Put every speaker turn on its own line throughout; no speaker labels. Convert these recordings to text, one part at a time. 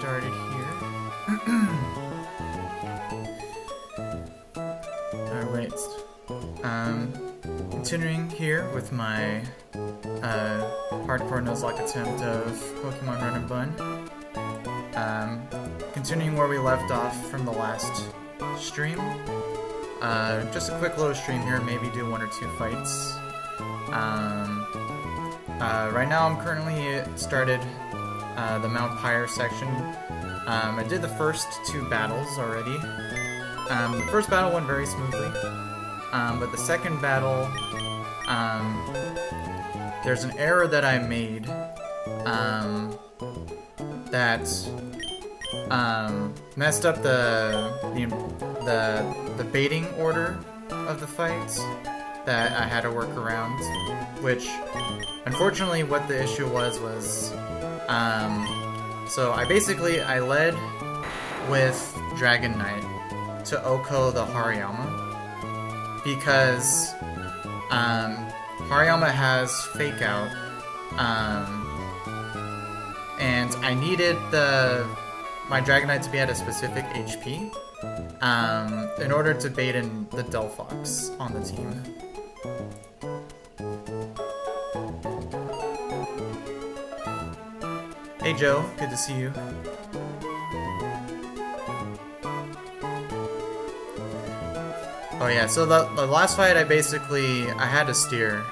started here. Alright. Continuing here with my hardcore Nuzlocke attempt of Pokemon Run and Bun. Continuing where we left off from the last stream. Just a quick little stream here, maybe do 1 or 2 fights. Right now I'm currently started the Mount Pyre section. I did the first 2 battles already. The first battle went very smoothly, but the second battle, there's an error that I made that messed up the baiting order of the fights that I had to work around, which unfortunately what the issue was so I led with Dragon Knight to Oko the Hariyama because Hariyama has Fake Out, and I needed my Dragon Knight to be at a specific HP in order to bait in the Delphox on the team. Hey Joe, good to see you. Oh yeah, so the last fight I had to steer.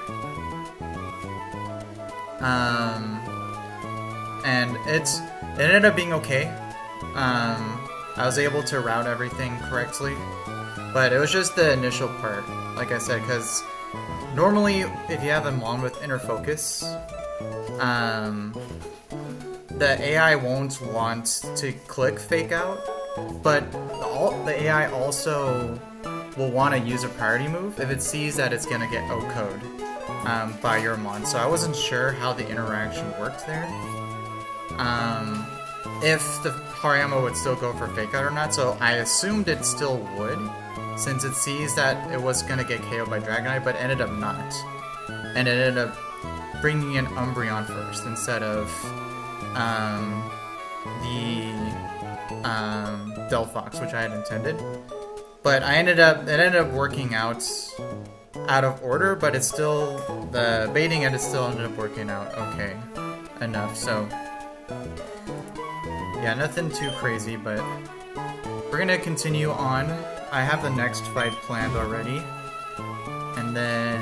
And it ended up being okay. I was able to route everything correctly, but it was just the initial part, like I said, because normally if you have them on with inner focus, the AI won't want to click Fake Out, but the AI also will want to use a priority move if it sees that it's going to get OHKO'd by your mon. So I wasn't sure how the interaction worked there. If the Hariyama would still go for Fake Out or not, so I assumed it still would, since it sees that it was going to get KO'd by Dragonite, but ended up not. And it ended up bringing in Umbreon first instead of the Delphox, which I had intended. But it ended up working out of order, but it's still, the baiting and it still ended up working out okay enough, so yeah, nothing too crazy, but we're gonna continue on. I have the next fight planned already, and then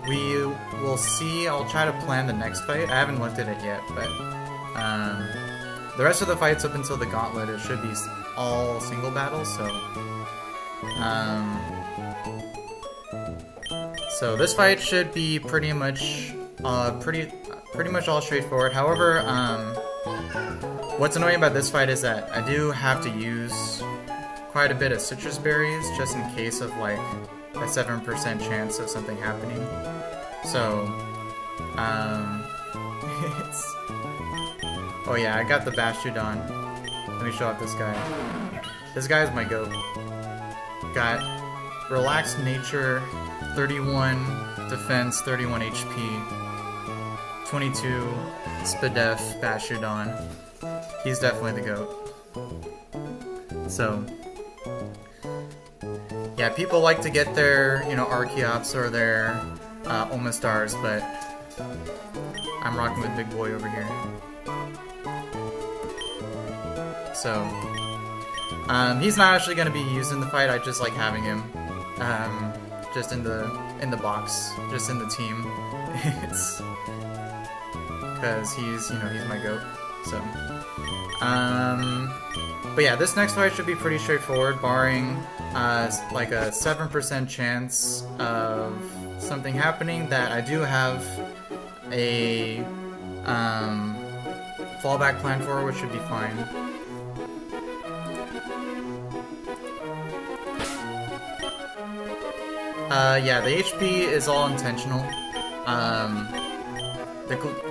we will see. I'll try to plan the next fight. I haven't looked at it yet, but the rest of the fights up until the gauntlet, it should be all single battles, so this fight should be pretty much all straightforward. However, what's annoying about this fight is that I do have to use quite a bit of citrus berries just in case of like a 7% chance of something happening. So, oh yeah, I got the Bastiodon. Let me show off this guy. This guy is my goat. Got Relaxed Nature, 31 Defense, 31 HP, 22 Spadef Bastiodon. He's definitely the goat. So, yeah, people like to get their, Archeops or their Omastars, but I'm rocking with Big Boy over here. So, he's not actually going to be used in the fight. I just like having him, just in the box, just in the team. It's because he's my goat. So, but yeah, this next fight should be pretty straightforward, barring like a 7% chance of something happening. That I do have a fallback plan for, which should be fine. Yeah, the HP is all intentional.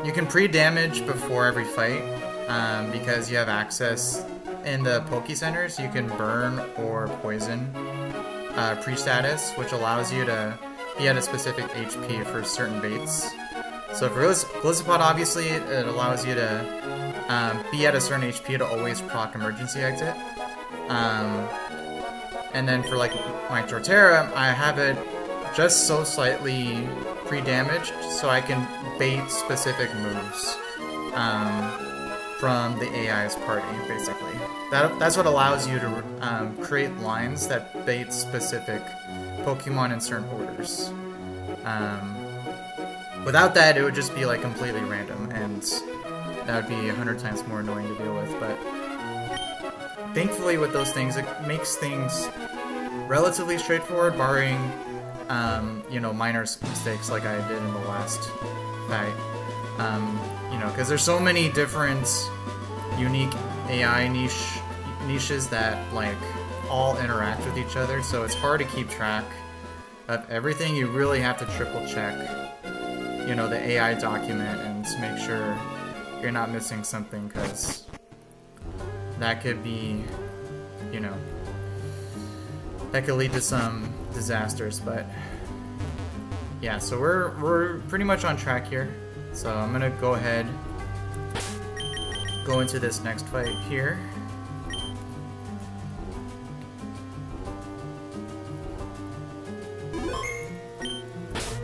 You can pre-damage before every fight, because you have access in the Poke Centers. You can burn or poison pre-status, which allows you to be at a specific HP for certain baits. So for Blizzapod, obviously, it allows you to be at a certain HP to always proc emergency exit. And then for like my Torterra, I have it just so slightly pre-damaged so I can bait specific moves from the AI's party, basically. That's what allows you to create lines that bait specific Pokemon in certain orders. Without that, it would just be like completely random, and that would be 100 times more annoying to deal with. But thankfully, with those things, it makes things relatively straightforward, barring you know, minor mistakes like I did in the last fight. You know, because there's so many different unique AI niches that like all interact with each other, so it's hard to keep track of everything. You really have to triple check, you know, the AI document and make sure you're not missing something, because that could be, you know, that could lead to some disasters. But yeah, so we're pretty much on track here. So I'm gonna go ahead, go into this next fight here.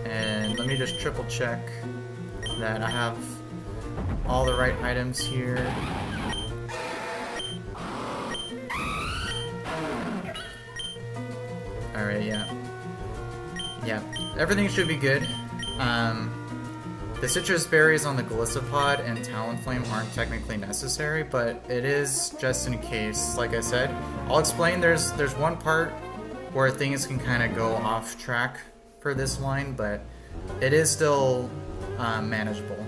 And let me just triple check that I have all the right items here. Alright, yeah, everything should be good. The citrus berries on the Golisopod and Talonflame aren't technically necessary, but it is just in case. Like I said, I'll explain. There's one part where things can kind of go off track for this line, but it is still manageable.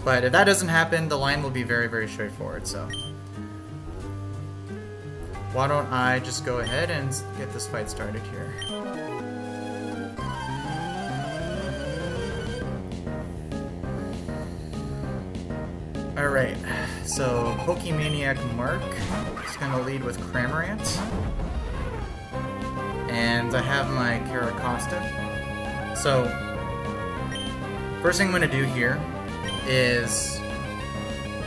But if that doesn't happen, the line will be very, very straightforward. So why don't I just go ahead and get this fight started here. Alright, so Pokemaniac Mark is going to lead with Cramorant. And I have my Caracosta. So, first thing I'm going to do here is,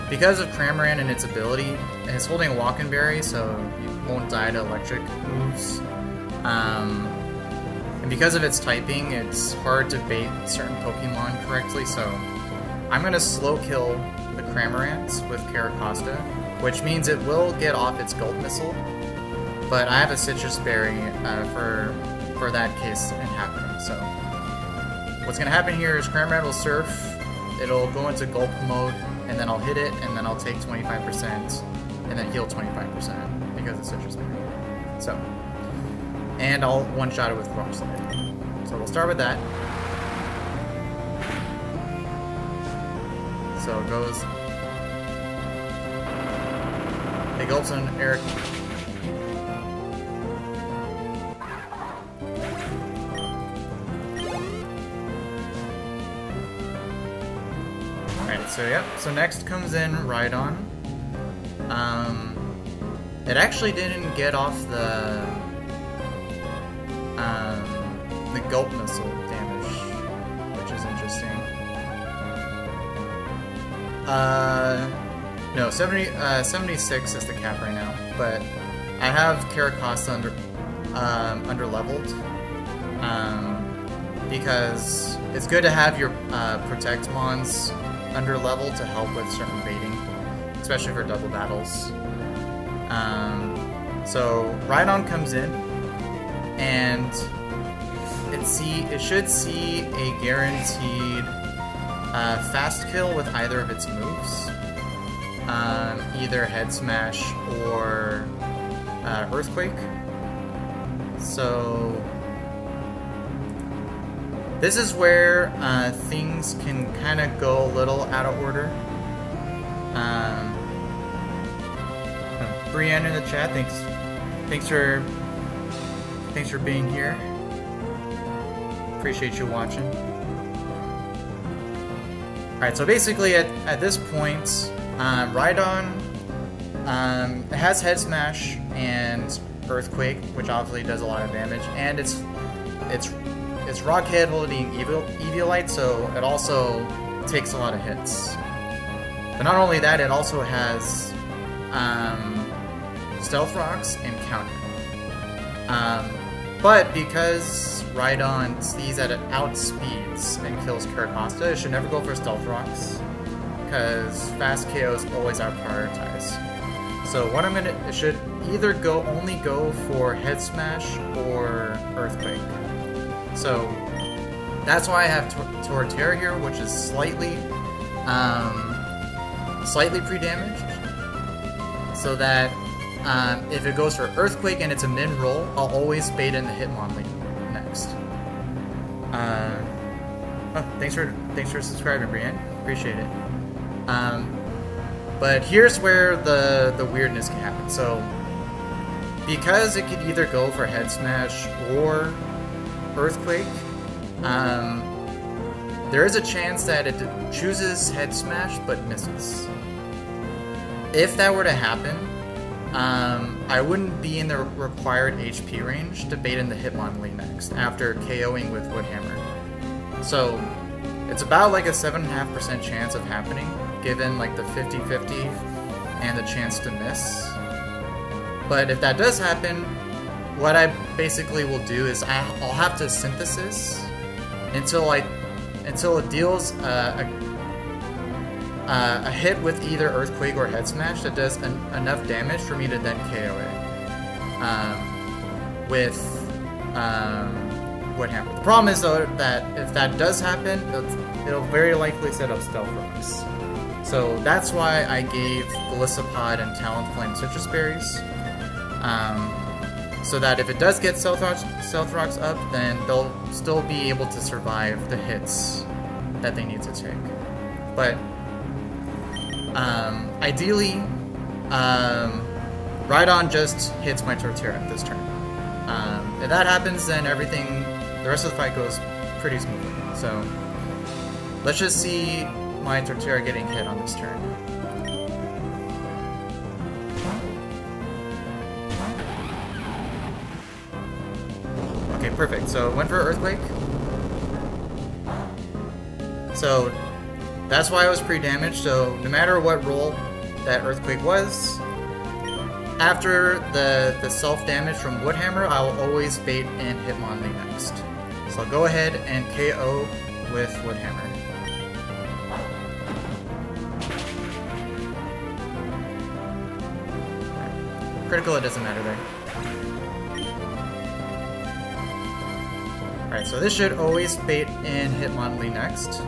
because of Cramorant and its ability, it's holding a Walking Berry, so you won't die to electric moves. And because of its typing, it's hard to bait certain Pokemon correctly, so I'm going to slow kill the Cramorant with Caracosta, which means it will get off its Gulp Missile, but I have a Citrus Berry for that case in happening. So what's going to happen here is Cramorant will Surf, it'll go into Gulp mode, and then I'll hit it, and then I'll take 25%, and then heal 25% because it's Citrus Berry. So, and I'll one-shot it with Rock Slide. So we'll start with that. So it goes. It gulps on Eric. Alright, so yep. So next comes in Rhydon. It actually didn't get off the Gulp Missile damage, which is interesting. No, 76 is the cap right now, but I have Caracosta under leveled, because it's good to have your Protect Mons under level to help with certain baiting, especially for double battles. So Rhydon comes in, and it should see a guaranteed fast kill with either of its moves, either Head Smash or Earthquake. So this is where things can kind of go a little out of order. Brienne in the chat, thanks for being here. Appreciate you watching. Alright, so basically at this point, Rhydon has Head Smash and Earthquake, which obviously does a lot of damage, and its it's Rock Head holding Eviolite, so it also takes a lot of hits. But not only that, it also has Stealth Rocks and Counter. But because Rhydon sees that it outspeeds and kills Caracosta, it should never go for Stealth Rocks, because fast KOs always out-prioritize. So what it should either only go for Head Smash or Earthquake. So that's why I have Torterra here, which is slightly pre-damaged, so that if it goes for Earthquake and it's a min-roll, I'll always bait in the Hitmonlee next. Thanks for subscribing, Brienne. Appreciate it. But here's where the weirdness can happen. So, because it could either go for Head Smash or Earthquake, there is a chance that it chooses Head Smash but misses. If that were to happen, I wouldn't be in the required HP range to bait in the Hitmonlee next, after KOing with Woodhammer. So, it's about like a 7.5% chance of happening, given like the 50-50 and the chance to miss. But if that does happen, what I basically will do is I'll have to Synthesis until it deals a hit with either Earthquake or Head Smash that does enough damage for me to then KO it with Woodhammer. The problem is though that if that does happen, it'll very likely set up Stealth Rocks. So that's why I gave Golisopod and Talonflame Citrus Berries, so that if it does get Stealth Rocks up, then they'll still be able to survive the hits that they need to take. But ideally, Rhydon just hits my Torterra this turn. If that happens, then the rest of the fight goes pretty smoothly. So let's just see my Torterra getting hit on this turn. Okay, perfect. So went for Earthquake. So that's why I was pre-damaged. So no matter what roll that Earthquake was, after the self-damage from Woodhammer, I will always bait in Hitmonlee next. So I'll go ahead and KO with Woodhammer. Critical, it doesn't matter there. Alright, so this should always bait in Hitmonlee next.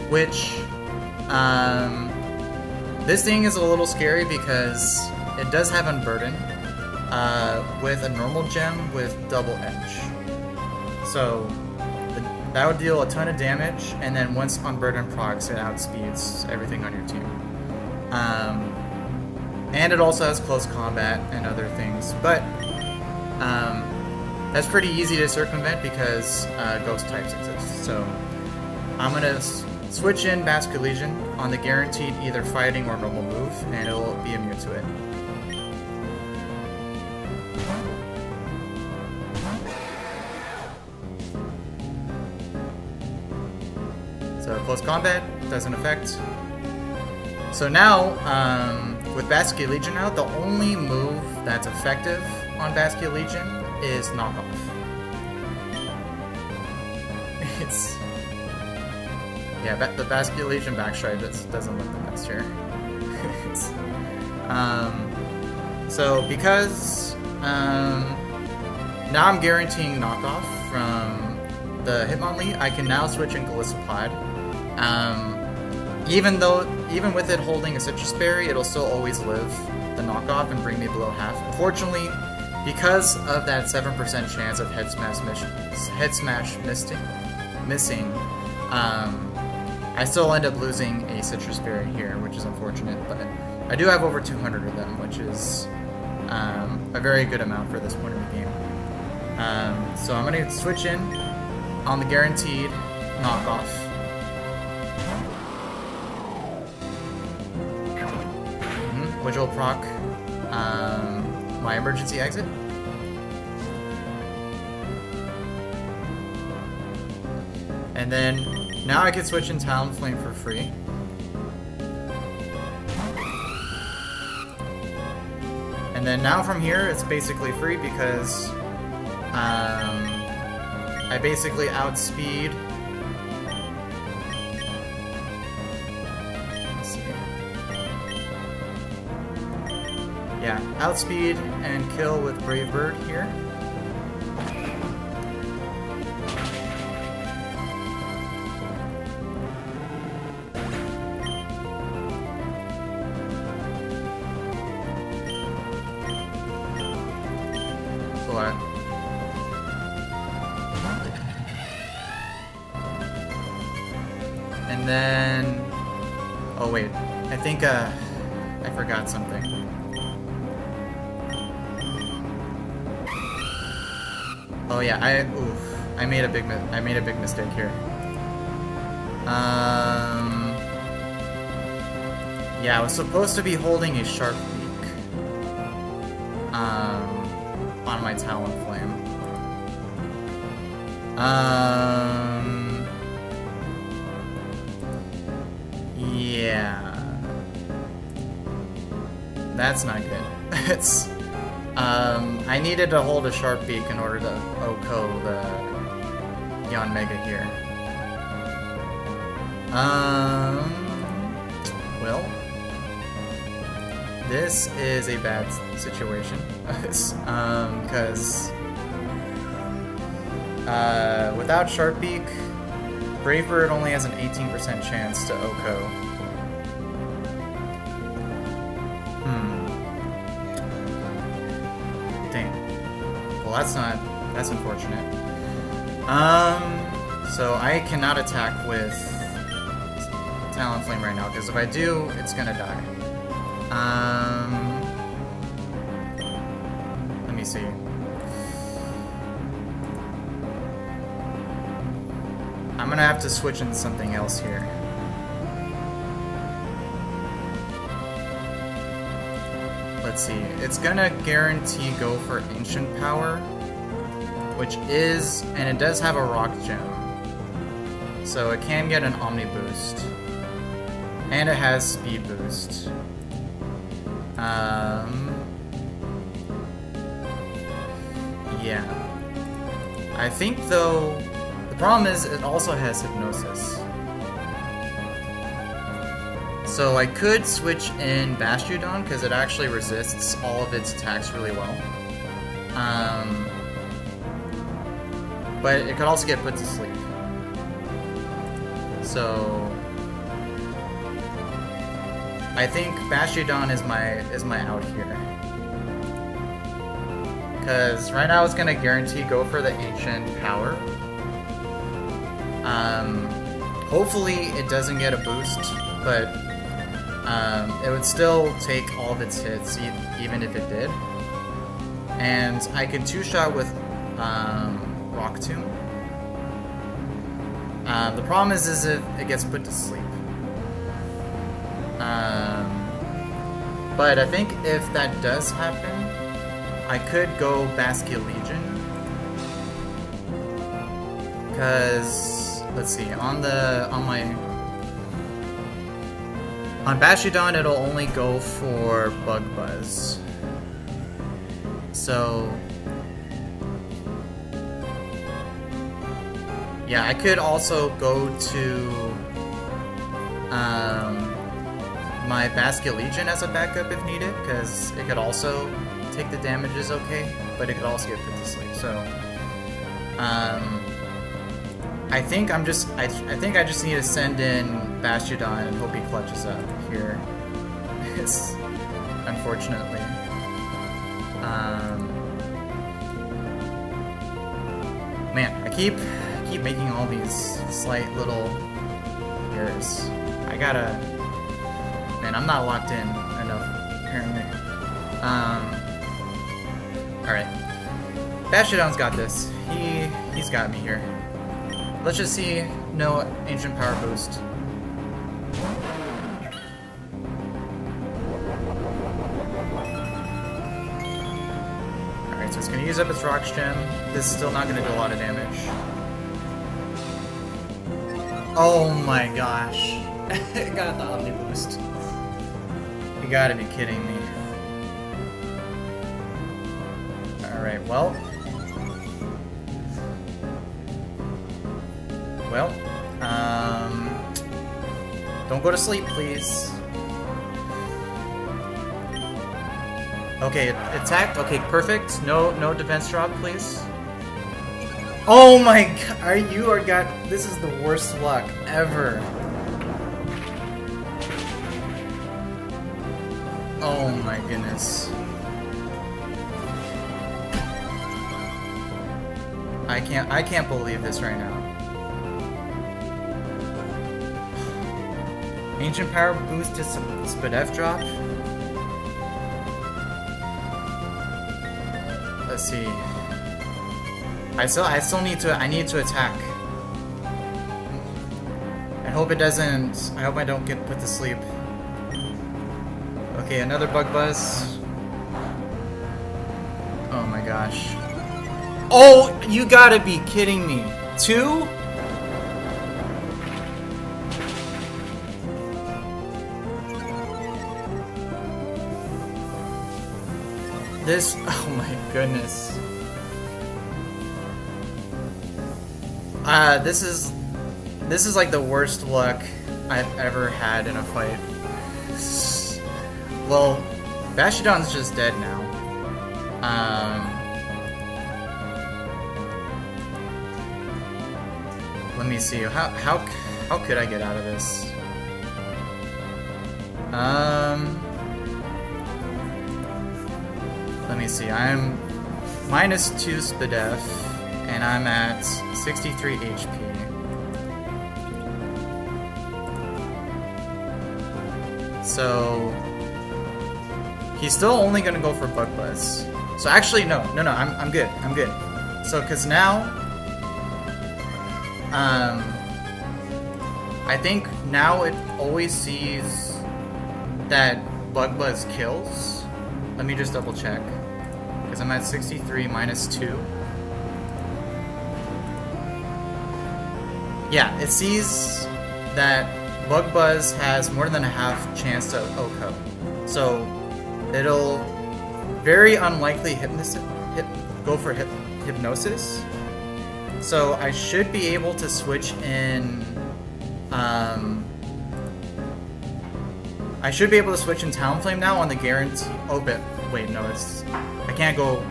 Which, this thing is a little scary because it does have Unburden with a normal gem with double edge. So that would deal a ton of damage, and then once Unburden procs, it outspeeds everything on your team. And it also has close combat and other things, but that's pretty easy to circumvent because ghost types exist. So I'm gonna switch in Basket Legion on the guaranteed either fighting or normal move, and it'll be immune to it. So close combat doesn't affect. So now, with Basket Legion out, the only move that's effective on Basket Legion is Knockoff. Yeah, the Basket Legion backstride doesn't look the best here. So because now I'm guaranteeing Knockoff from the Hitmonlee, I can now switch in Golisopod. Even with it holding a Citrus Berry, it'll still always live the Knockoff and bring me below half. Unfortunately, because of that 7% chance of Head Smash missing, I still end up losing a Citrus Berry here, which is unfortunate, but I do have over 200 of them, which is a very good amount for this point in the game. So I'm going to switch in on the guaranteed Knockoff. Which will proc my emergency exit. And then now I can switch in Talonflame for free. And then now from here, it's basically free because I basically outspeed. Let's see. Yeah, outspeed and kill with Brave Bird here. And then, oh wait, I think I forgot something. Oh yeah, I made a big mistake here. Yeah, I was supposed to be holding a sharp beak on my Talonflame. Yeah, that's not good. It's I needed to hold a sharp beak in order to OHKO the Yanmega here. Well, this is a bad situation, because without sharp beak, Brave Bird only has an 18% chance to OHKO. Dang. Well, that's unfortunate. So I cannot attack with Talonflame right now, because if I do, it's gonna die. Let me see. I'm gonna have to switch into something else here. Let's see. It's gonna guarantee go for Ancient Power, which is, and it does have a Rock Gem, so it can get an Omni Boost, and it has Speed Boost. Yeah. I think though, the problem is it also has Hypnosis. So I could switch in Bastiodon because it actually resists all of its attacks really well. But it could also get put to sleep. So I think Bastiodon is my out here. Because right now it's gonna guarantee go for the Ancient Power. Hopefully it doesn't get a boost, but it would still take all of its hits, even if it did. And I can two-shot with Rock Tomb. The problem is if it gets put to sleep. But I think if that does happen, I could go Basculegion. Because let's see, on Bastiodon it'll only go for Bug Buzz. So yeah, I could also go to my Basculegion as a backup if needed, because it could also take the damages okay, but it could also get put to sleep. So I think I just need to send in Bastiodon and hope he clutches up here. Unfortunately. Man, I keep making all these slight little errors. Man, I'm not locked in enough, apparently. Alright. Bastiodon's got this. He's got me here. Let's just see, no Ancient Power boost. Alright, so it's going to use up its Rock Gem. This is still not going to do a lot of damage. Oh my gosh. It got the Omni Boost. You gotta be kidding me. Alright, well. Don't go to sleep, please. Okay, attack. Okay, perfect. No defense drop, please. Oh my god, this is the worst luck ever. Oh my goodness. I can't believe this right now. Ancient Power boosted Spadef drop. Let's see. I still need to attack. I hope it doesn't. I hope I don't get put to sleep. Okay, another Bug Buzz. Oh my gosh. Oh, you gotta be kidding me. 2? This, oh my goodness. This is like the worst luck I've ever had in a fight. Well, Bastiodon's just dead now. Let me see. How could I get out of this? Let me see. I'm -2 Spadef, and I'm at 63 HP. So he's still only gonna go for Bug Buzz. So actually, no, I'm good. I'm good. So, cause now, I think now it always sees that Bug Buzz kills. Let me just double check. Because I'm at 63 -2. Yeah, it sees that Bug Buzz has more than a half chance to OHKO. So it'll very unlikely go for Hypnosis. So I should be able to switch in. I should be able to switch in Talonflame now on the guarantee. Oh, but wait, no, it's. I can't go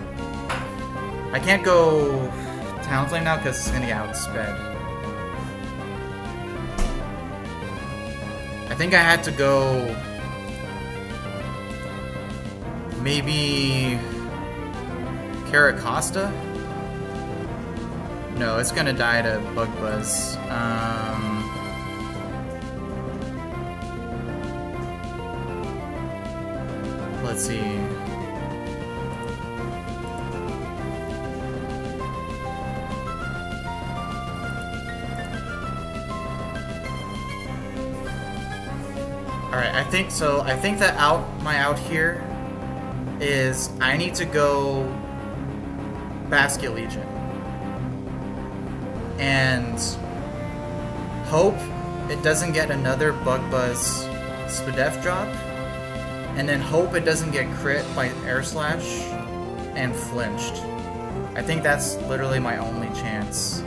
Talonflame now because it's gonna get outsped. I think I had to go. Maybe Caracosta? No, it's gonna die to Bug Buzz. Let's see. Alright, I think so. I think that my out here is I need to go Basket Legion and hope it doesn't get another Bug Buzz Spadef drop, and then hope it doesn't get crit by Air Slash and flinched. I think that's literally my only chance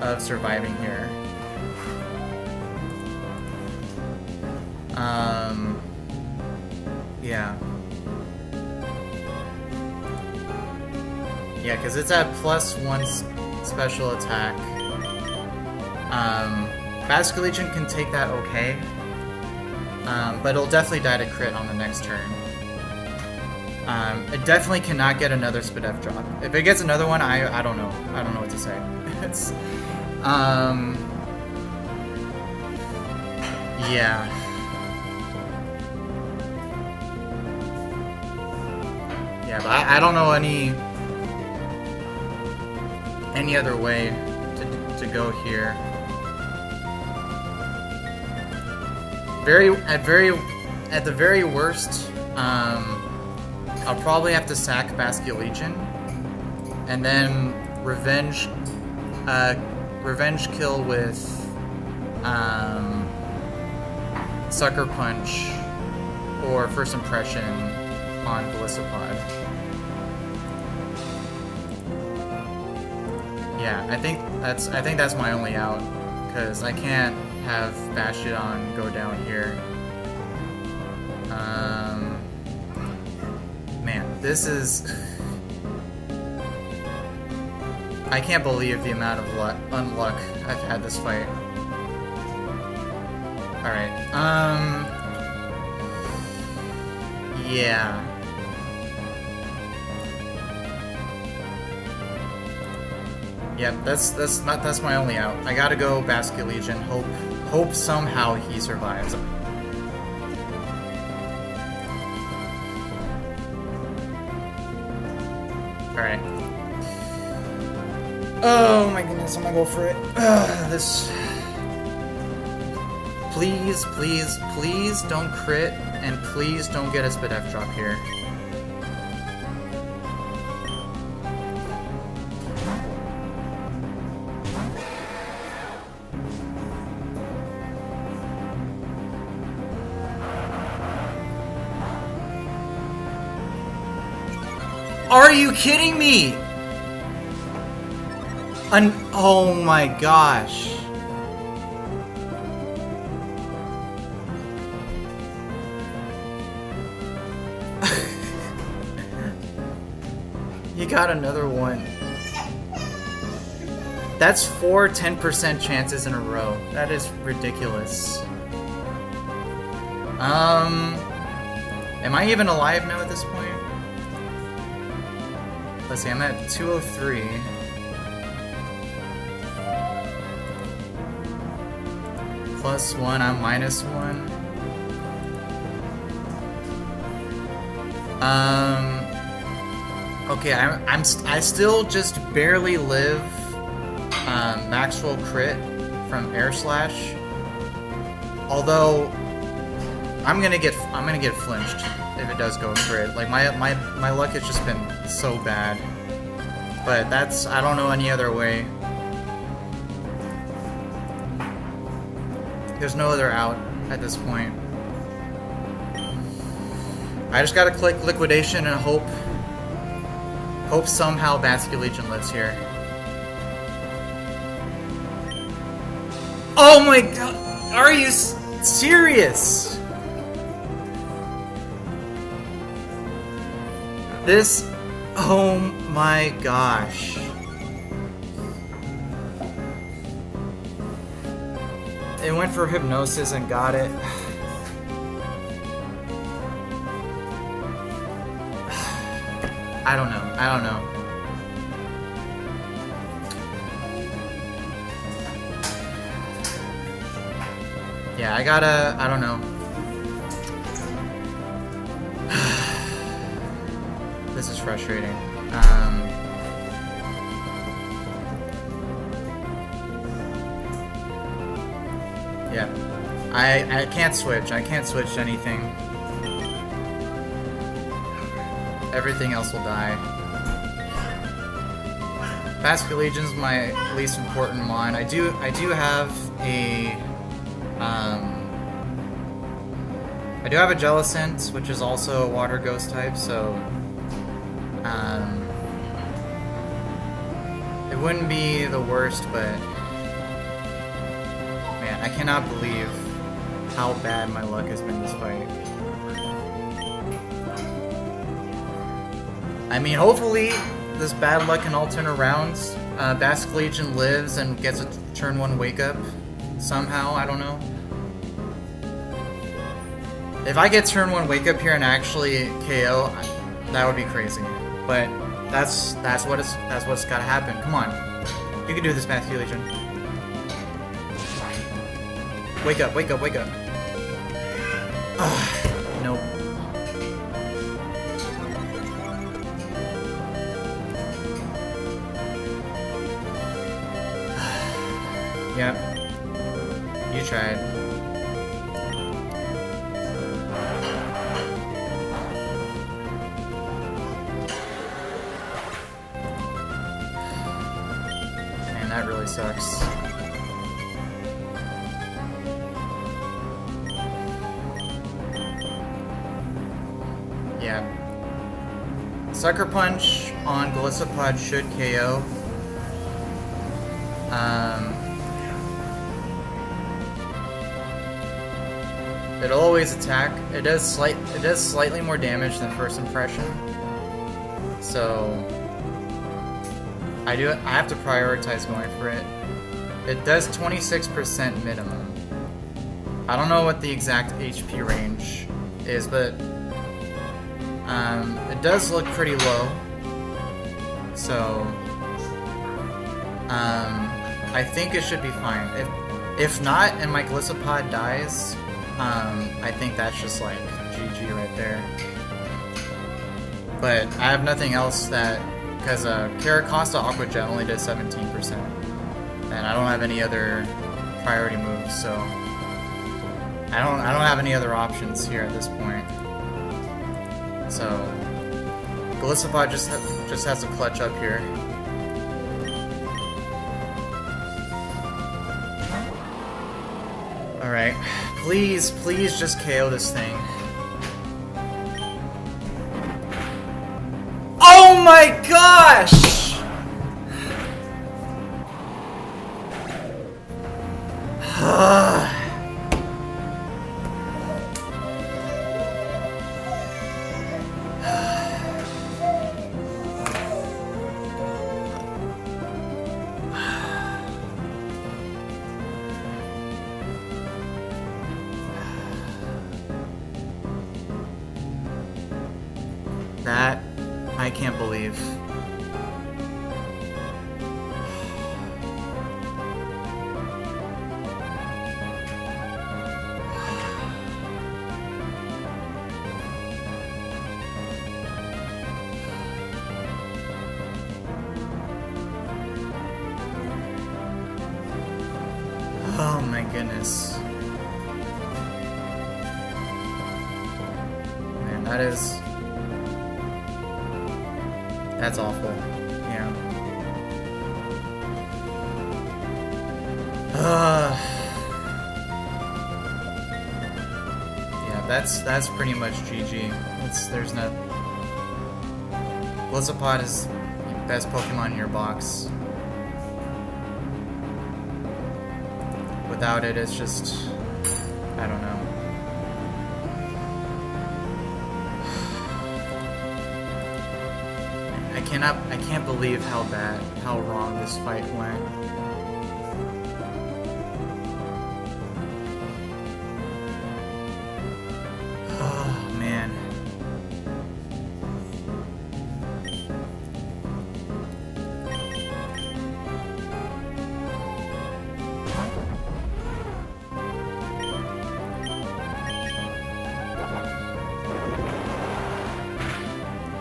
of surviving here. Yeah. Yeah, because it's at +1 special attack. Basket Legion can take that okay. But it'll definitely die to crit on the next turn. It definitely cannot get another Spadef drop. If it gets another one, I don't know. I don't know what to say. It's, yeah. Yeah, but I don't know any other way to go here. At the very worst, I'll probably have to sack Basket Legion, and then revenge kill with Sucker Punch or First Impression on Ballistopod. Yeah, I think that's my only out, because I can't have Bastion go down here. Man, this is... I can't believe the amount of unluck I've had this fight. Alright, yeah. Yep, that's my only out. I gotta go Basket Legion, hope somehow he survives. Alright. Oh my goodness, I'm gonna go for it. This... Please, please, please don't crit, and please don't get a Spadef drop here. Are you kidding me? Oh my gosh. You got another one. That's 4 10% chances in a row. That is ridiculous. Am I even alive now at this point? Let's see, I'm at 203. +1, I'm -1. Okay, I still just barely live Maxwell crit from Air Slash. Although I'm gonna get flinched if it does go crit. Like my luck has just been so bad. But I don't know any other way. There's no other out at this point. I just gotta click Liquidation and hope somehow Basket Legion lives here. Oh my god! Are you serious? This... Oh my gosh. It went for Hypnosis and got it. I don't know. Yeah, I don't know. This is frustrating. Yeah. I can't switch. I can't switch to anything. Everything else will die. Basket Legion's my least important mon. I do have a I do have a Jellicent, which is also a Water Ghost type, so it wouldn't be the worst, but man, I cannot believe how bad my luck has been this fight. I mean, hopefully this bad luck can all turn around. Basket Legion lives and gets a turn 1 wake up somehow, I don't know. If I get turn 1 wake up here and actually KO, that would be crazy. But that's what's gotta happen. Come on. You can do this, Basket Legion. Wake up, wake up, wake up. Nope. Yep. You tried. Man, that really sucks. Yeah. Sucker Punch on Golisopod should KO. It'll always attack. It does slightly more damage than First Impression. So I have to prioritize going for it. It does 26% minimum. I don't know what the exact HP range is, but it does look pretty low. So I think it should be fine. If not, and my Golisopod dies, I think that's just like GG right there. But I have nothing else that, because Caracosta Aqua Jet only does 17%, and I don't have any other priority moves, so I don't have any other options here at this point. So Golisopod just has to clutch up here. All right, please just KO this thing. Oh my gosh! That I can't believe. Oh my goodness. Man, that's awful. Yeah. Yeah, that's pretty much GG. There's no. Golisopod is the best Pokemon in your box. Without it, it's just, I don't know. I can't believe how wrong this fight went. Oh man.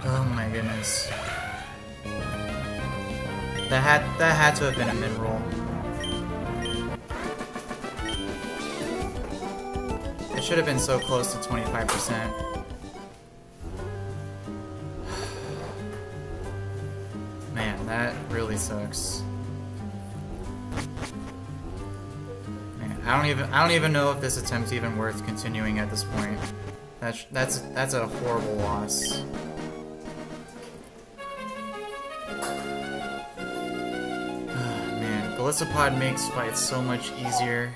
Oh my goodness. That had to have been a mid-roll. It should have been so close to 25%. Man, that really sucks. Man, I don't even know if this attempt's even worth continuing at this point. That's a horrible loss. Golisopod makes fights so much easier.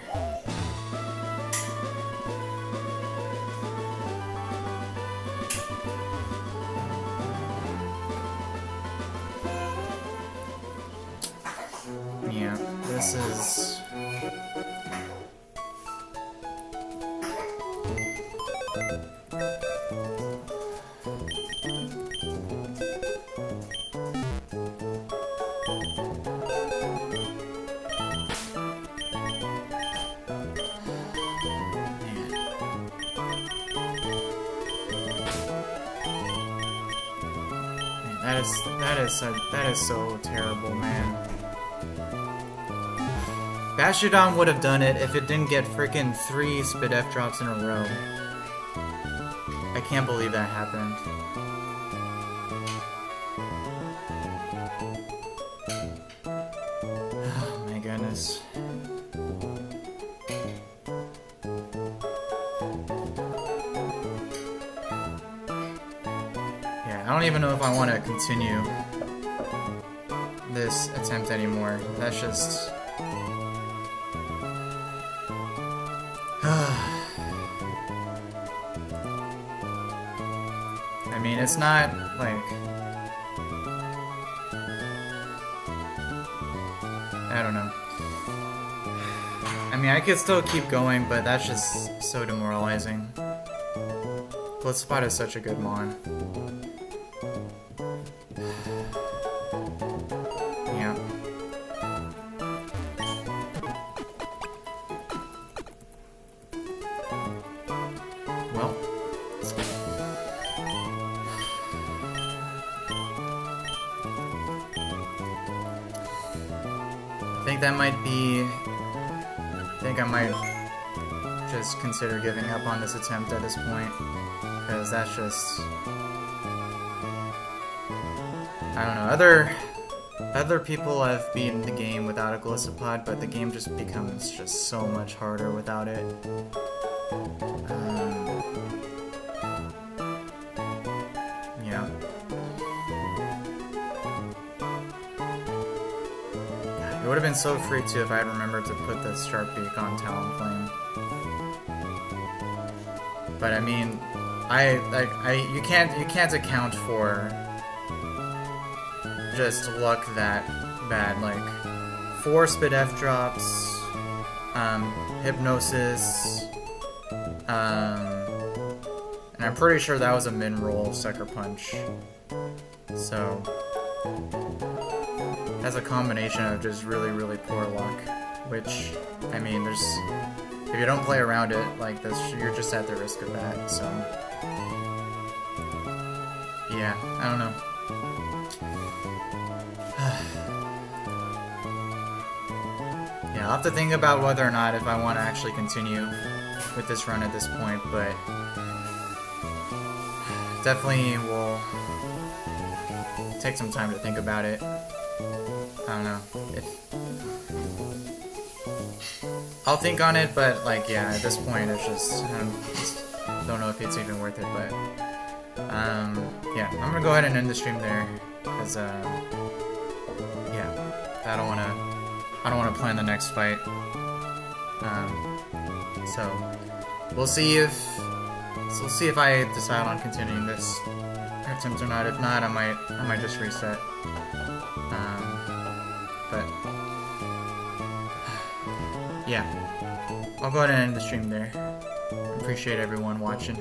Yeah, this is... That is so terrible, man. Bastiodon would have done it if it didn't get freaking 3 Spidef drops in a row. I can't believe that happened. Oh my goodness. I don't even know if I want to continue this attempt anymore. That's just... I mean, it's not, like... I don't know. I mean, I could still keep going, but that's just so demoralizing. Blitzspot is such a good mon. Yeah. Well. I think that might be... I think I might just consider giving up on this attempt at this point. Because that's just... I don't know, other people have beaten the game without a Gliscopod, but the game just becomes just so much harder without it. Yeah. It would have been so free too if I had remembered to put the sharp beak on Talonflame. But I mean, you can't account for just luck that bad. Like 4 Spit F drops, Hypnosis, and I'm pretty sure that was a min roll Sucker Punch. So that's a combination of just really, really poor luck. Which, I mean, there's... If you don't play around it like this, you're just at the risk of that, so... Yeah, I don't know. Yeah, I'll have to think about whether or not if I want to actually continue with this run at this point, but... Definitely will take some time to think about it. I don't know. I'll think on it, but like, yeah, at this point, it's just don't know if it's even worth it. But yeah, I'm gonna go ahead and end the stream there, because yeah, I don't wanna plan the next fight. So we'll see if I decide on continuing this attempt or not. If not, I might just reset. But yeah, I'll go ahead and end the stream there. Appreciate everyone watching.